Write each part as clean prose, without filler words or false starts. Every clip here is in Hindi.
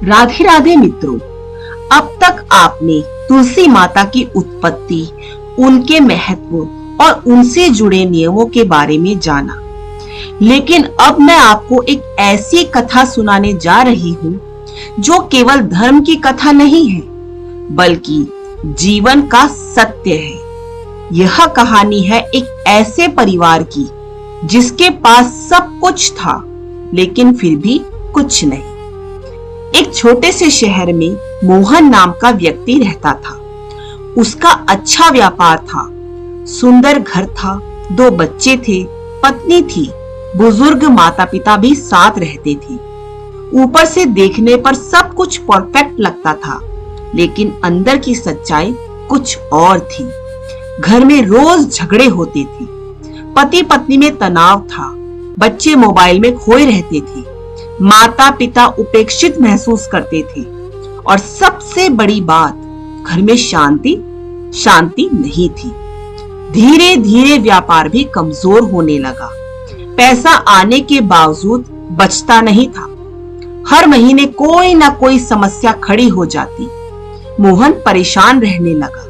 राधे राधे मित्रों, अब तक आपने तुलसी माता की उत्पत्ति, उनके महत्व और उनसे जुड़े नियमों के बारे में जाना। लेकिन अब मैं आपको एक ऐसी कथा सुनाने जा रही हूँ जो केवल धर्म की कथा नहीं है, बल्कि जीवन का सत्य है। यह कहानी है एक ऐसे परिवार की जिसके पास सब कुछ था, लेकिन फिर भी कुछ नहीं। एक छोटे से शहर में मोहन नाम का व्यक्ति रहता था। उसका अच्छा व्यापार था, सुंदर घर था, 2 बच्चे थे, पत्नी थी, बुजुर्ग माता पिता भी साथ रहते थे। ऊपर से देखने पर सब कुछ परफेक्ट लगता था, लेकिन अंदर की सच्चाई कुछ और थी। घर में रोज झगड़े होते थे, पति पत्नी में तनाव था, बच्चे मोबाइल में खोए रहते थे, माता पिता उपेक्षित महसूस करते थे और सबसे बड़ी बात, घर में शांति नहीं थी। धीरे धीरे व्यापार भी कमजोर होने लगा। पैसा आने के बावजूद बचता नहीं था। हर महीने कोई ना कोई समस्या खड़ी हो जाती। मोहन परेशान रहने लगा।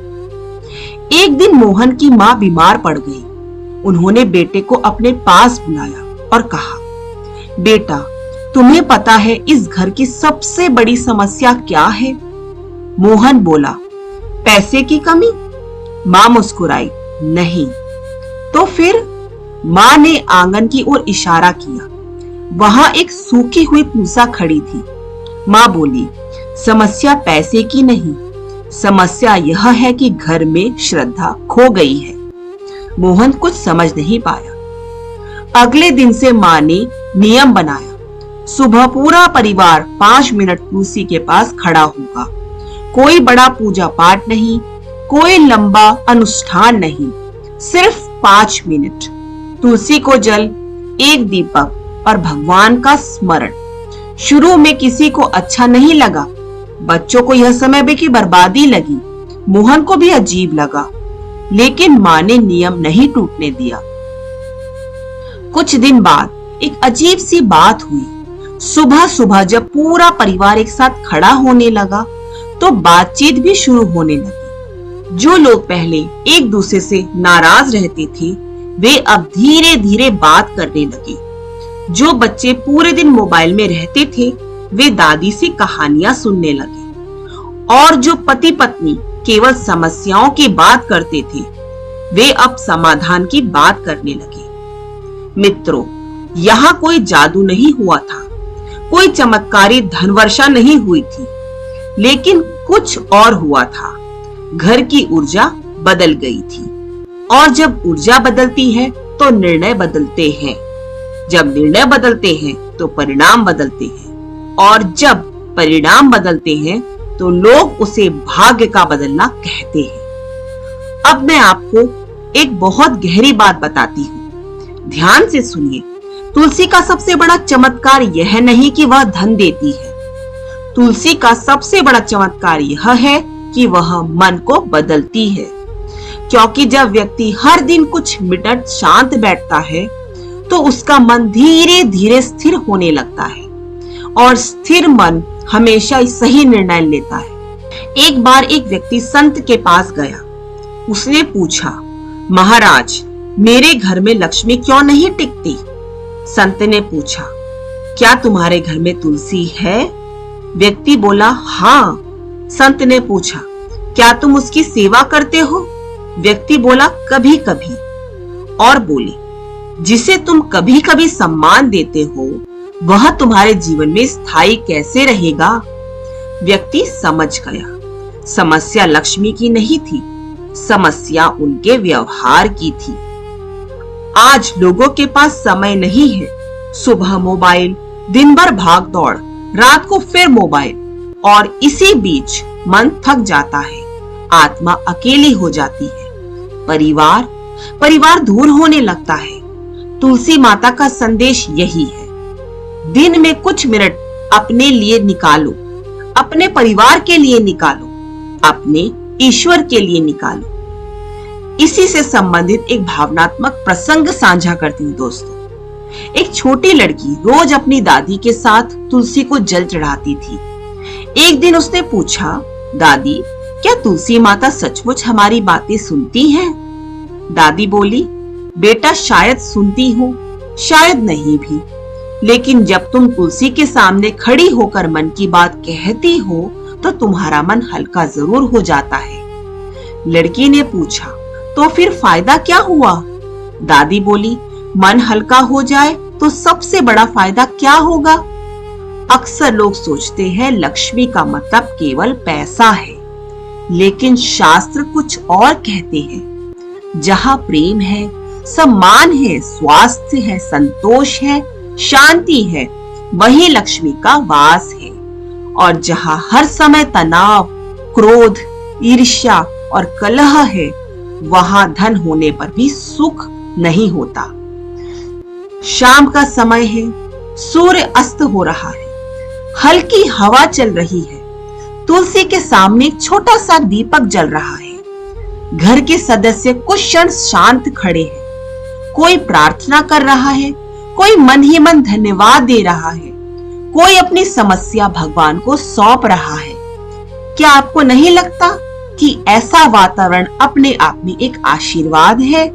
एक दिन मोहन की मां बीमार पड़ गई। उन्होंने बेटे को अपने पास बुलाया और कहा, बेटा, तुम्हें पता है इस घर की सबसे बड़ी समस्या क्या है? मोहन बोला, पैसे की कमी। मां मुस्कुराई, नहीं। तो फिर? मां ने आंगन की ओर इशारा किया। वहां एक सूखी हुई पूसा खड़ी थी। मां बोली, समस्या पैसे की नहीं, समस्या यह है कि घर में श्रद्धा खो गई है। मोहन कुछ समझ नहीं पाया। अगले दिन से मां ने नियम बनाया, सुबह पूरा परिवार 5 मिनट तुलसी के पास खड़ा होगा। कोई बड़ा पूजा पाठ नहीं, कोई लंबा अनुष्ठान नहीं, सिर्फ 5 मिनट। तुलसी को जल, एक दीपक और भगवान का स्मरण। शुरू में किसी को अच्छा नहीं लगा। बच्चों को यह समय भी की बर्बादी लगी। मोहन को भी अजीब लगा, लेकिन मां ने नियम नहीं टूटने दिया। कुछ दिन बाद एक अजीब सी बात हुई। सुबह सुबह जब पूरा परिवार एक साथ खड़ा होने लगा, तो बातचीत भी शुरू होने लगी। जो लोग पहले एक दूसरे से नाराज रहते थे, वे अब धीरे धीरे बात करने लगे। जो बच्चे पूरे दिन मोबाइल में रहते थे, वे दादी से कहानियां सुनने लगे। और जो पति पत्नी केवल समस्याओं की बात करते थे, वे अब समाधान की बात करने लगे। मित्रों, यहाँ कोई जादू नहीं हुआ था, कोई चमत्कारी धनवर्षा नहीं हुई थी, लेकिन कुछ और हुआ था। घर की ऊर्जा बदल गई थी। और जब ऊर्जा बदलती है तो निर्णय बदलते हैं। जब निर्णय बदलते हैं तो परिणाम बदलते हैं। और जब परिणाम बदलते हैं तो लोग उसे भाग्य का बदलना कहते हैं। अब मैं आपको एक बहुत गहरी बात बताती हूँ, ध्यान से सुनिए। तुलसी का सबसे बड़ा चमत्कार यह नहीं कि वह धन देती है। तुलसी का सबसे बड़ा चमत्कार यह है कि वह मन को बदलती है। क्योंकि जब व्यक्ति हर दिन कुछ मिनट शांत बैठता है, तो उसका मन धीरे धीरे स्थिर होने लगता है। और स्थिर मन हमेशा सही निर्णय लेता है। एक बार एक व्यक्ति संत के पास गया। उसने पूछा, महाराज, मेरे घर में लक्ष्मी क्यों नहीं टिकती? संत ने पूछा, क्या तुम्हारे घर में तुलसी है? व्यक्ति बोला, हाँ। संत ने पूछा, क्या तुम उसकी सेवा करते हो? व्यक्ति बोला, कभी कभी। और बोले, जिसे तुम कभी कभी सम्मान देते हो, वह तुम्हारे जीवन में स्थायी कैसे रहेगा? व्यक्ति समझ गया, समस्या लक्ष्मी की नहीं थी, समस्या उनके व्यवहार की थी। आज लोगों के पास समय नहीं है। सुबह मोबाइल, दिन भर भाग दौड़, रात को फिर मोबाइल, और इसी बीच मन थक जाता है, आत्मा अकेली हो जाती है, परिवार दूर होने लगता है। तुलसी माता का संदेश यही है, दिन में कुछ मिनट अपने लिए निकालो, अपने परिवार के लिए निकालो, अपने ईश्वर के लिए निकालो। इसी से संबंधित एक भावनात्मक प्रसंग साझा करती हूँ दोस्तों। एक छोटी लड़की रोज अपनी दादी के साथ तुलसी को जल चढ़ाती थी। एक दिन उसने पूछा, दादी क्या तुलसी माता सचमुच हमारी बातें सुनती हैं? दादी बोली, बेटा शायद सुनती हो, शायद नहीं भी, लेकिन जब तुम तुलसी के सामने खड़ी होकर मन की बात कहती हो तो तुम्हारा मन हल्का जरूर हो जाता है। लड़की ने पूछा, तो फिर फायदा क्या हुआ? दादी बोली, मन हल्का हो जाए तो सबसे बड़ा फायदा क्या होगा? अक्सर लोग सोचते हैं लक्ष्मी का मतलब केवल पैसा है, लेकिन शास्त्र कुछ और कहते हैं। जहाँ प्रेम है, सम्मान है, स्वास्थ्य है, संतोष है, शांति है, वही लक्ष्मी का वास है। और जहाँ हर समय तनाव, क्रोध, ईर्ष्या और कलह है, वहां धन होने पर भी सुख नहीं होता। शाम का समय है, सूर्य अस्त हो रहा है, हल्की हवा चल रही है, तुलसी के सामने छोटा सा दीपक जल रहा है। घर के सदस्य कुछ क्षण शांत खड़े हैं, कोई प्रार्थना कर रहा है, कोई मन ही मन धन्यवाद दे रहा है, कोई अपनी समस्या भगवान को सौंप रहा है। क्या आपको नहीं लगता कि ऐसा वातावरण अपने आप में एक आशीर्वाद है?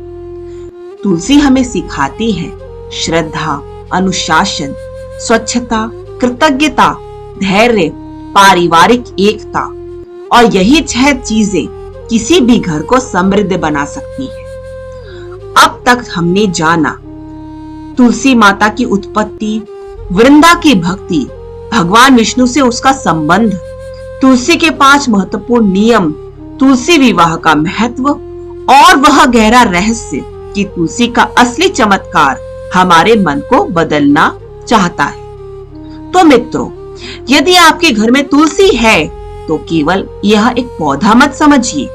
तुलसी हमें सिखाती है श्रद्धा, अनुशासन, स्वच्छता, कृतज्ञता, धैर्य, पारिवारिक एकता, और यही 6 चीजें किसी भी घर को समृद्ध बना सकती है। अब तक हमने जाना तुलसी माता की उत्पत्ति, वृंदा की भक्ति, भगवान विष्णु से उसका संबंध, तुलसी के 5 महत्वपूर्ण नियम, तुलसी विवाह का महत्व और वह गहरा रहस्य कि तुलसी का असली चमत्कार हमारे मन को बदलना चाहता है। तो मित्रों, यदि आपके घर में तुलसी है तो केवल यह एक पौधा मत समझिए,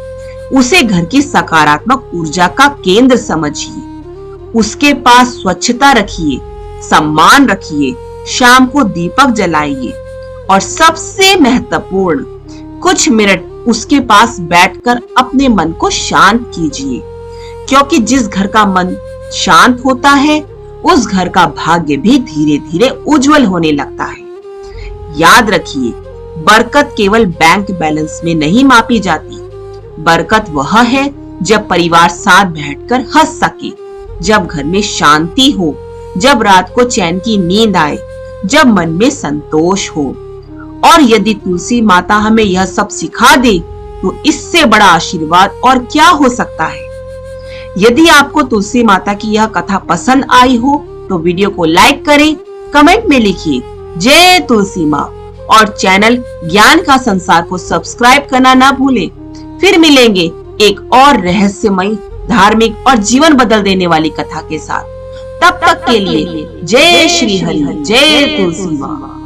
उसे घर की सकारात्मक ऊर्जा का केंद्र समझिए। उसके पास स्वच्छता रखिए, सम्मान रखिए, शाम को दीपक जलाइए और सबसे महत्वपूर्ण, कुछ मिनट उसके पास बैठकर अपने मन को शांत कीजिए, क्योंकि जिस घर का मन शांत होता है उस घर का भाग्य भी धीरे धीरे उज्जवल होने लगता है। याद रखिए, बरकत केवल बैंक बैलेंस में नहीं मापी जाती। बरकत वह है जब परिवार साथ बैठकर हंस सके, जब घर में शांति हो, जब रात को चैन की नींद आए, जब मन में संतोष हो। और यदि तुलसी माता हमें यह सब सिखा दे तो इससे बड़ा आशीर्वाद और क्या हो सकता है। यदि आपको तुलसी माता की यह कथा पसंद आई हो तो वीडियो को लाइक करें, कमेंट में लिखिए जय तुलसी माँ, और चैनल ज्ञान का संसार को सब्सक्राइब करना ना भूलें। फिर मिलेंगे एक और रहस्यमयी, धार्मिक और जीवन बदल देने वाली कथा के साथ। तब तक के लिए जय श्री हरि, जय तुलसी माँ।